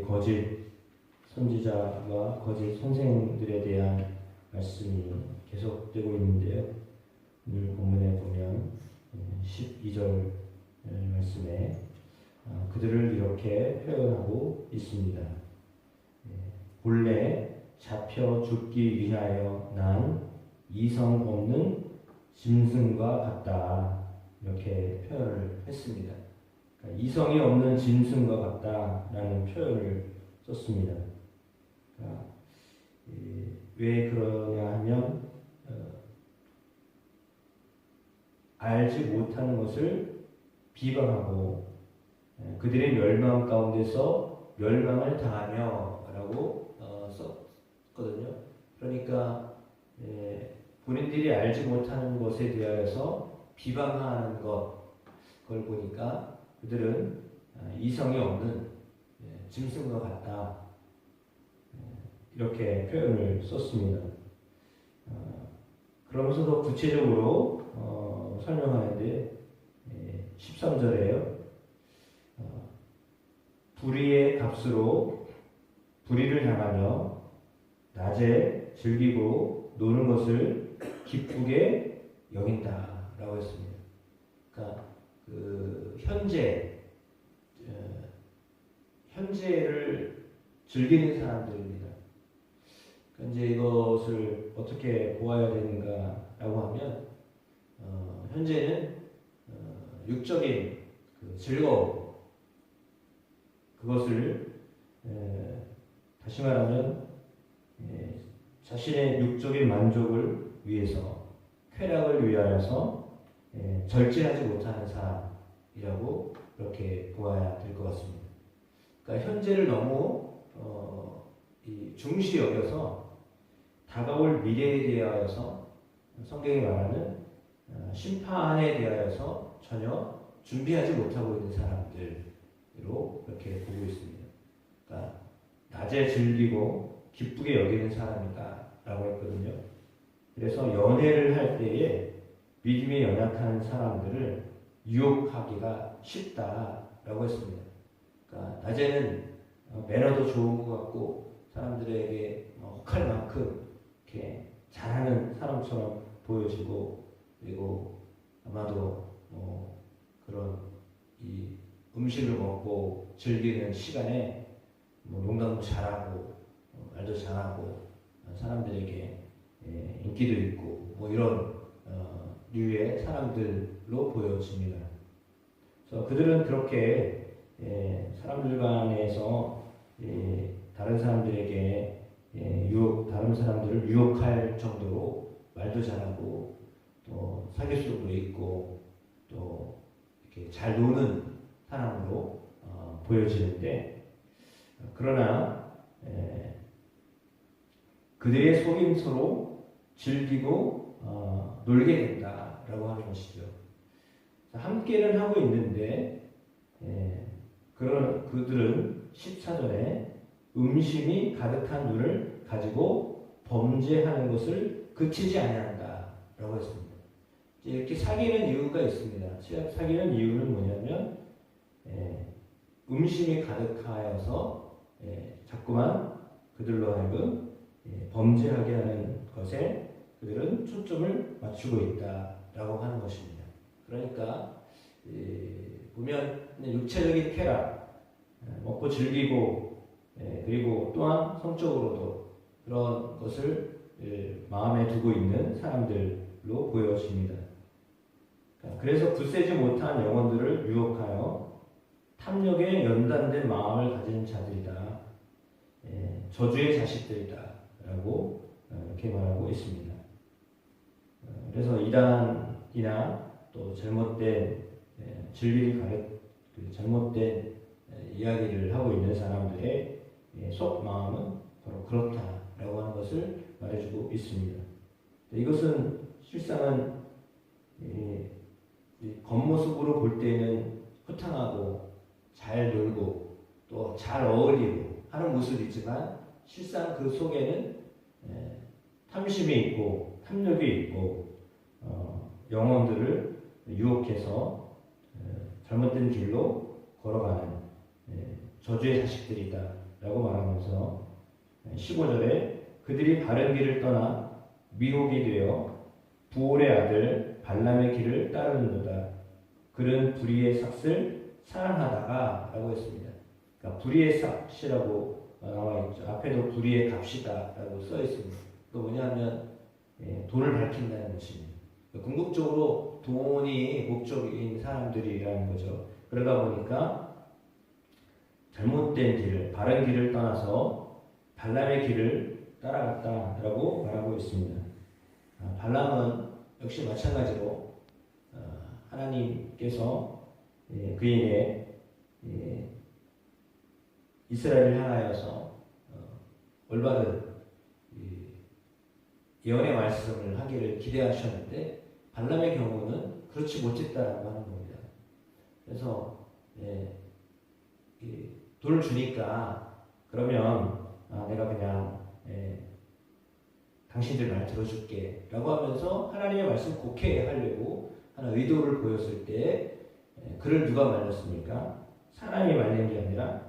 거짓 선지자와 거짓 선생들에 대한 말씀이 계속되고 있는데요. 오늘 본문에 보면 12절 말씀에 그들을 이렇게 표현하고 있습니다. 본래 잡혀 죽기 위하여 난 이성 없는 짐승과 같다. 이렇게 표현을 했습니다. 그러니까 이성이 없는 짐승과 같다라는 표현을 썼습니다. 그러니까 왜 그러냐 하면 알지 못하는 것을 비방하고 그들의 멸망 가운데서 멸망을 당하며라고 썼거든요. 그러니까 본인들이 알지 못하는 것에 대하여서 비방하는 그걸 보니까 그들은 이성이 없는 짐승과 같다. 이렇게 표현을 썼습니다. 그러면서도 구체적으로 설명하는데 13절에요. 불의의 값으로 불의를 당하며 낮에 즐기고 노는 것을 기쁘게 여긴다라고 했습니다. 그러니까 현재를 즐기는 사람들입니다. 그러니까 이제 이것을 어떻게 보아야 되는가라고 하면 현재는 육적인 즐거움 그것을 다시 말하면 자신의 육적인 만족을 위해서 쾌락을 위하여서 절제하지 못하는 사람이라고 그렇게 보아야 될 것 같습니다. 그러니까 현재를 너무 중시 여겨서 다가올 미래에 대하여서 성경이 말하는 심판에 대하여서 전혀 준비하지 못하고 있는 사람들로 그렇게 보고 있습니다. 그러니까 낮에 즐기고 기쁘게 여기는 사람이다 라고 했거든요. 그래서 연애를 할 때에 믿음이 연약한 사람들을 유혹하기가 쉽다라고 했습니다. 그러니까 낮에는 매너도 좋은 것 같고 사람들에게 혹할 만큼 이렇게 잘하는 사람처럼 보여지고 그리고 아마도 그런 이 음식을 먹고 즐기는 시간에 농담도 잘하고 말도 잘하고 사람들에게 인기도 있고 이런 류의 사람들로 보여집니다. 그래서 그들은 그렇게 사람들 간에서 다른 사람들에게 다른 사람들을 유혹할 정도로 말도 잘하고 또 사교성도 있고 또 이렇게 잘 노는 사람으로 보여지는데 그러나 그들의 속임수로 즐기고 놀게 된다라고 하는 것이죠. 함께는 하고 있는데 그들은 14절에 음심이 가득한 눈을 가지고 범죄하는 것을 그치지 아니한다라고 했습니다. 이렇게 사귀는 이유가 있습니다. 사귀는 이유는 뭐냐면 음심이 가득하여서 자꾸만 그들로 하여금 범죄하게 하는 것에 그들은 초점을 맞추고 있다라고 하는 것입니다. 그러니까 보면 육체적인 쾌락, 먹고 즐기고 그리고 또한 성적으로도 그런 것을 마음에 두고 있는 사람들로 보여집니다. 그래서 굳세지 못한 영혼들을 유혹하여 탐욕에 연단된 마음을 가진 자들이다. 저주의 자식들이다. 이렇게 말하고 있습니다. 그래서 이단이나 또 잘못된 진리를 잘못된 이야기를 하고 있는 사람들의 속 마음은 바로 그렇다라고 하는 것을 말해주고 있습니다. 이것은 실상은 겉모습으로 볼 때는 호탕하고 잘 놀고 또 잘 어울리고 하는 모습이지만 실상 그 속에는 탐심이 있고 탐욕이 있고 영혼들을 유혹해서 잘못된 길로 걸어가는 저주의 자식들이다 라고 말하면서 15절에 그들이 바른 길을 떠나 미혹이 되어 부올의 아들 발람의 길을 따르는도다. 그는 불의의 삭을 사랑하다가 라고 했습니다. 그러니까 불의의 삭이라고 나와 있죠. 앞에도 불의의 값이다 라고 써 있습니다. 또 뭐냐면 돈을 밝힌다는 것입니다. 궁극적으로 돈이 목적인 사람들이라는 거죠. 그러다 보니까 잘못된 길을, 바른 길을 떠나서 발람의 길을 따라갔다라고 말하고 있습니다. 발람은 역시 마찬가지로 하나님께서 그에게 이스라엘을 향하여서 올바른 예언의 말씀을 하기를 기대하셨는데 발람의 경우는 그렇지 못했다라고 하는 겁니다. 그래서 돈을 주니까 그러면 내가 그냥 당신들 말 들어줄게 라고 하면서 하나님의 말씀 곡해하려고 하는 의도를 보였을 때 그를 누가 말렸습니까? 사람이 말린 게 아니라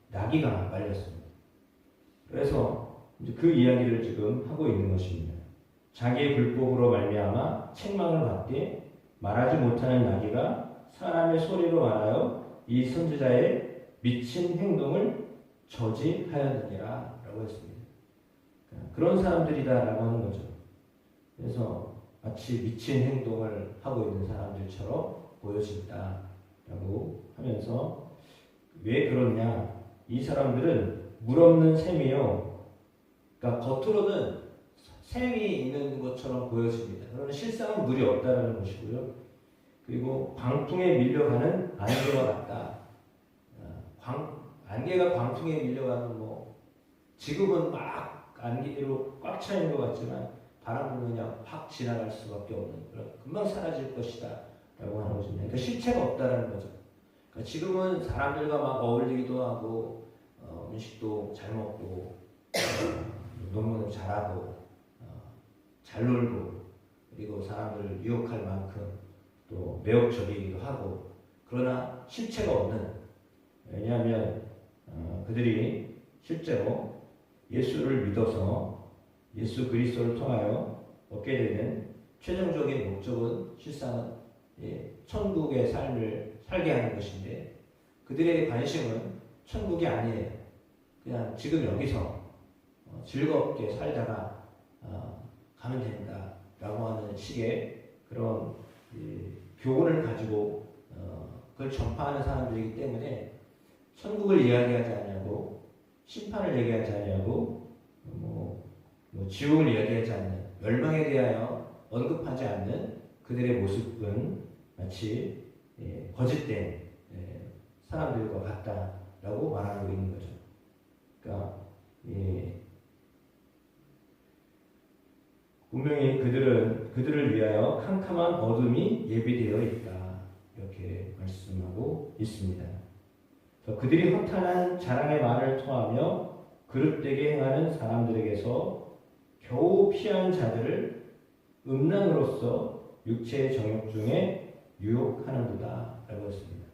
나귀가 말렸습니다. 그래서 이제 그 이야기를 지금 하고 있는 것입니다. 자기의 불법으로 말미암아 책망을 받게 말하지 못하는 나귀가 사람의 소리로 말하여 이 선지자의 미친 행동을 저지하였느니라 라고 했습니다. 그런 사람들이다라고 하는 거죠. 그래서 마치 미친 행동을 하고 있는 사람들처럼 보여진다라고 하면서 왜 그러냐? 이 사람들은 물 없는 샘이요. 그러니까 겉으로는 샘이 있는 것처럼 보여집니다. 그러나 실상은 물이 없다는 것이고요. 그리고 광풍에 밀려가는 안개와 같다. 안개가 광풍에 밀려가는 지금은 막 안개로 꽉 차 있는 것 같지만 바람 불면 그냥 확 지나갈 수밖에 없는 그런 금방 사라질 것이다 라고 하는 것입니다. 그러니까 실체가 없다라는 거죠. 그러니까 지금은 사람들과 막 어울리기도 하고 음식도 잘 먹고 논문을 잘하고 잘 놀고 그리고 사람들을 유혹할 만큼 또 매혹적이기도 하고 그러나 실체가 없는 왜냐하면 그들이 실제로 예수를 믿어서 예수 그리스도를 통하여 얻게 되는 최종적인 목적은 실상은 천국의 삶을 살게 하는 것인데 그들의 관심은 천국이 아니에요. 그냥 지금 여기서 즐겁게 살다가 가면 된다라고 하는 식의 그런 교훈을 가지고 그걸 전파하는 사람들이기 때문에 천국을 이야기하지 않냐고 심판을 얘기하지 않냐고 지옥을 이야기하지 않는 멸망에 대하여 언급하지 않는 그들의 모습은 마치 거짓된 사람들과 같다라고 말하고 있는 거죠. 그러니까 분명히 그들을 위하여 캄캄한 어둠이 예비되어 있다 이렇게 말씀하고 있습니다. 그들이 허탄한 자랑의 말을 통하며 그릇되게 행하는 사람들에게서 겨우 피한 자들을 음란으로서 육체의 정욕 중에 유혹하는도다 라고 했습니다.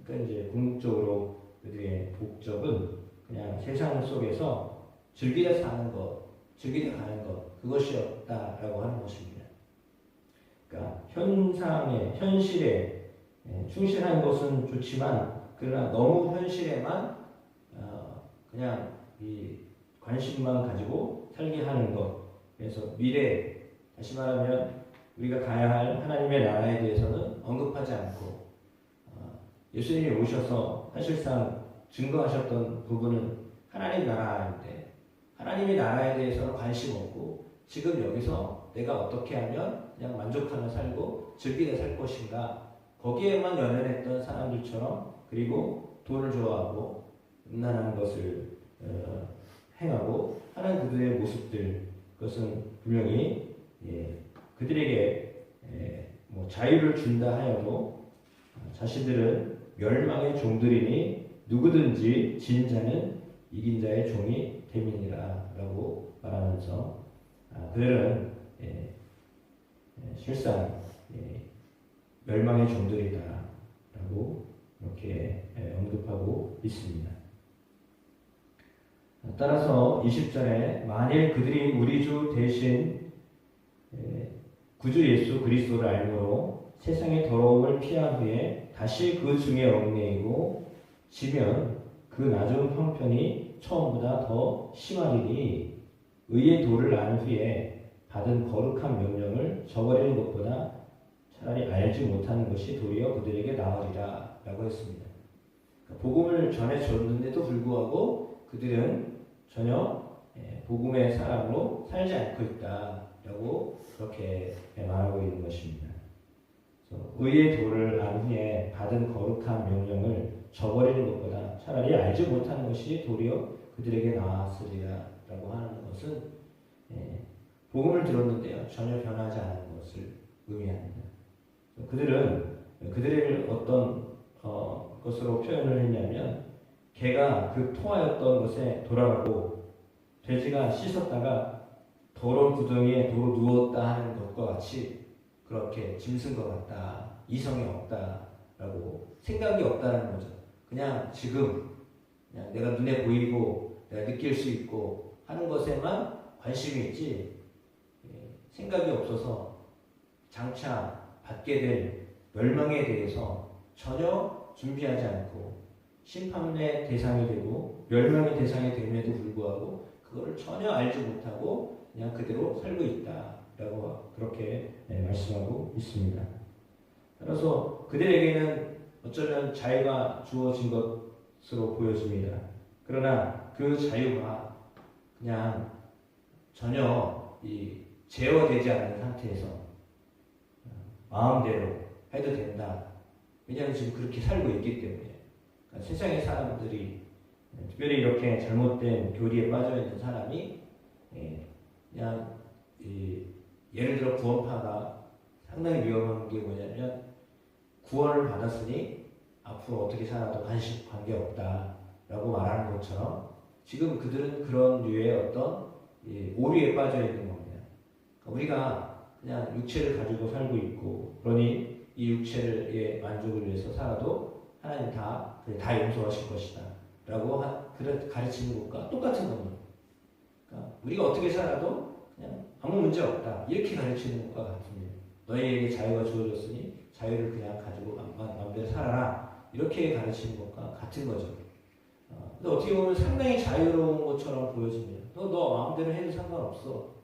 그러니까 이제 궁극적으로 그들의 목적은 그냥 세상 속에서 즐기다 사는 것, 즐기다 가는 것 그것이었다라고 하는 것입니다. 그러니까 현실에 충실한 것은 좋지만 그러나 너무 현실에만 그냥 이 관심만 가지고 살게 하는 것. 그래서 미래, 다시 말하면 우리가 가야 할 하나님의 나라에 대해서는 언급하지 않고 예수님이 오셔서 사실상 증거하셨던 부분은 하나님 나라인데 하나님의 나라에 대해서는 관심 없고 지금 여기서 내가 어떻게 하면 그냥 만족하며 살고 즐기며 살 것인가 거기에만 연연했던 사람들처럼 그리고 돈을 좋아하고 음란한 것을 행하고 하는 그들의 모습들 그것은 분명히 그들에게 자유를 준다 하여도 자신들은 멸망의 종들이니 누구든지 진 자는 이긴 자의 종이 됨이니라 라고 말하면서 그들은 실상 멸망의 종들이다 라고 이렇게 언급하고 있습니다. 따라서 20절에 만일 그들이 우리 주 대신 구주 예수 그리스도를 알므로 세상의 더러움을 피한 후에 다시 그 중에 얽매이고 지면 그 낮은 형편이 처음보다 더 심하리니 의의 도를 안 후에 받은 거룩한 명령을 저버리는 것보다 차라리 알지 못하는 것이 도리어 그들에게 나으리라 라고 했습니다. 그러니까 복음을 전해줬는데도 불구하고 그들은 전혀 복음의 사람으로 살지 않고 있다라고 그렇게 말하고 있는 것입니다. 의의 도를 안 후에 받은 거룩한 명령을 저버리는 것보다 차라리 알지 못하는 것이 도리어 그들에게 나았으리라라고 하는 것은 복음을 들었는데요 전혀 변하지 않은 것을 의미합니다. 그들은 그들을 어떤 것으로 표현을 했냐면 개가 그 통하였던 것에 돌아가고 돼지가 씻었다가 더러운 구덩이에 도로 누웠다 하는 것과 같이 그렇게 짐승 것 같다, 이성이 없다라고 생각이 없다는 거죠. 그냥 지금 그냥 내가 눈에 보이고 내가 느낄 수 있고 하는 것에만 관심이 있지 생각이 없어서 장차 받게 될 멸망에 대해서 전혀 준비하지 않고 심판의 대상이 되고 멸망의 대상이 됨에도 불구하고 그거를 전혀 알지 못하고 그냥 그대로 살고 있다라고 그렇게 말씀하고 있습니다. 따라서 그들에게는 어쩌면 자유가 주어진 것으로 보여집니다. 그러나 그 자유가 그냥 전혀 제어되지 않은 상태에서 마음대로 해도 된다. 왜냐하면 지금 그렇게 살고 있기 때문에 그러니까 세상의 사람들이 특별히 이렇게 잘못된 교리에 빠져 있는 사람이 그냥 예를 들어 구원파가 상당히 위험한 게 뭐냐면 구원을 받았으니 앞으로 어떻게 살아도 관계없다라고 말하는 것처럼 지금 그들은 그런 류의 어떤 오류에 빠져 있는 겁니다. 그러니까 우리가 그냥 육체를 가지고 살고 있고 그러니 이 육체의 만족을 위해서 살아도 하나님 다 용서하실 것이다 라고 가르치는 것과 똑같은 겁니다. 그러니까 우리가 어떻게 살아도 그냥 아무 문제 없다 이렇게 가르치는 것과 같습니다. 너희에게 자유가 주어졌으니 자유를 그냥 가지고 마음대로 살아라 이렇게 가르치는 것과 같은 거죠. 근데 어떻게 보면 상당히 자유로운 것처럼 보여집니다. 너 마음대로 해도 상관없어.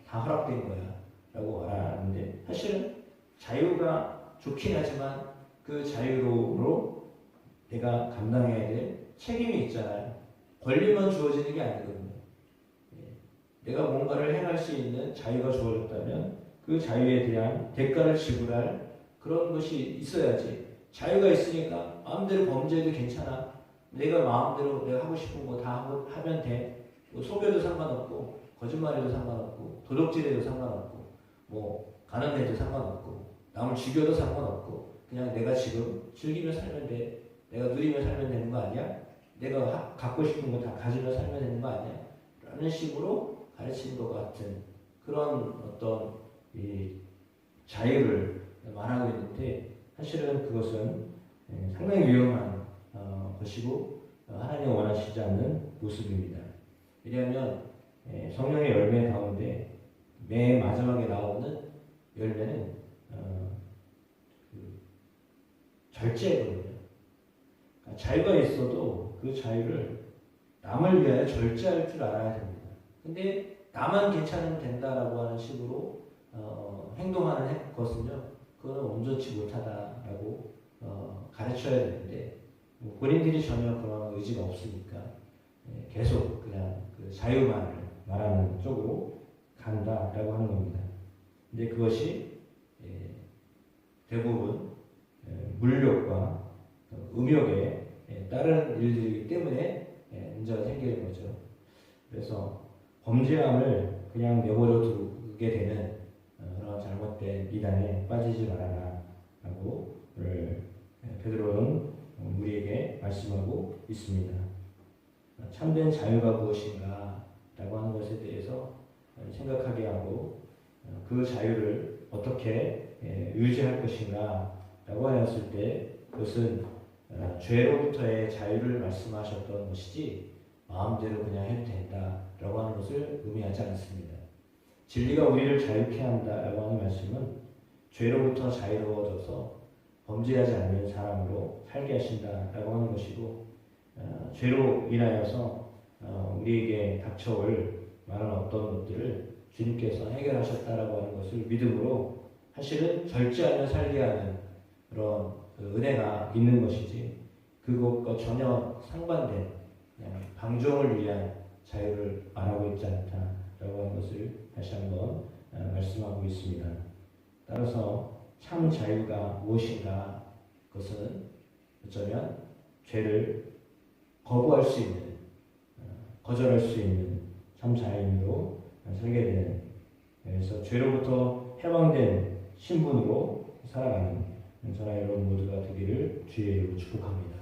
다 허락된 거야 라고 말하는데 사실은 자유가 좋긴 하지만 그 자유로 내가 감당해야 될 책임이 있잖아요. 권리만 주어지는 게 아니거든요. 내가 뭔가를 행할 수 있는 자유가 주어졌다면 그 자유에 대한 대가를 지불할 그런 것이 있어야지. 자유가 있으니까 마음대로 범죄해도 괜찮아. 내가 마음대로 내가 하고 싶은 거 다 하면 돼. 뭐 속여도 상관없고 거짓말해도 상관없고 도둑질해도 상관없고 뭐 가난해도 상관없고 남을 죽여도 상관없고 그냥 내가 지금 즐기며 살면 돼. 내가 누리며 살면 되는 거 아니야? 내가 갖고 싶은 거 다 가지며 살면 되는 거 아니야? 라는 식으로 가르치는 것 같은 그런 어떤 자유를 말하고 있는데 사실은 그것은 상당히 위험한 것이고 하나님 원하시지 않는 모습입니다. 왜냐하면 성령의 열매 가운데 맨 마지막에 나오는 열매는 절제거든요. 그러니까 자유가 있어도 그 자유를 남을 위하여 절제할 줄 알아야 됩니다. 근데 나만 괜찮으면 된다라고 하는 식으로 행동하는 것은요, 그거는 온전치 못하다라고 가르쳐야 되는데 본인들이 전혀 그런 의지가 없으니까 계속 그냥 그 자유만을 말하는 쪽으로 간다라고 하는 겁니다. 근데 그것이 대부분 물욕과 음욕에 따른 일들이기 때문에 문제가 생기는 거죠. 그래서 범죄함을 그냥 내버려 두게 되는 그런 잘못된 이단에 빠지지 말아라 라고 오늘 베드로는 우리에게 말씀하고 있습니다. 참된 자유가 무엇인가 라고 하는 것에 대해서 생각하게 하고 그 자유를 어떻게 유지할 것인가 라고 하였을 때 그것은 죄로부터의 자유를 말씀하셨던 것이지 마음대로 그냥 해도 된다라고 하는 것을 의미하지 않습니다. 진리가 우리를 자유케 한다라고 하는 말씀은 죄로부터 자유로워져서 범죄하지 않는 사람으로 살게 하신다라고 하는 것이고, 죄로 인하여서 우리에게 닥쳐올 많은 어떤 것들을 주님께서 해결하셨다라고 하는 것을 믿음으로 사실은 절제하며 살게 하는 그런 은혜가 있는 것이지, 그것과 전혀 상반된 방종을 위한 자유를 말하고 있지 않다라고 하는 것을 다시 한번 말씀하고 있습니다. 따라서 참 자유가 무엇인가? 그것은 어쩌면 죄를 거부할 수 있는, 거절할 수 있는 참 자유로 살게 되는, 그래서 죄로부터 해방된 신분으로 살아가는 저나 여러분 모두가 되기를 주의 이름으로 축복합니다.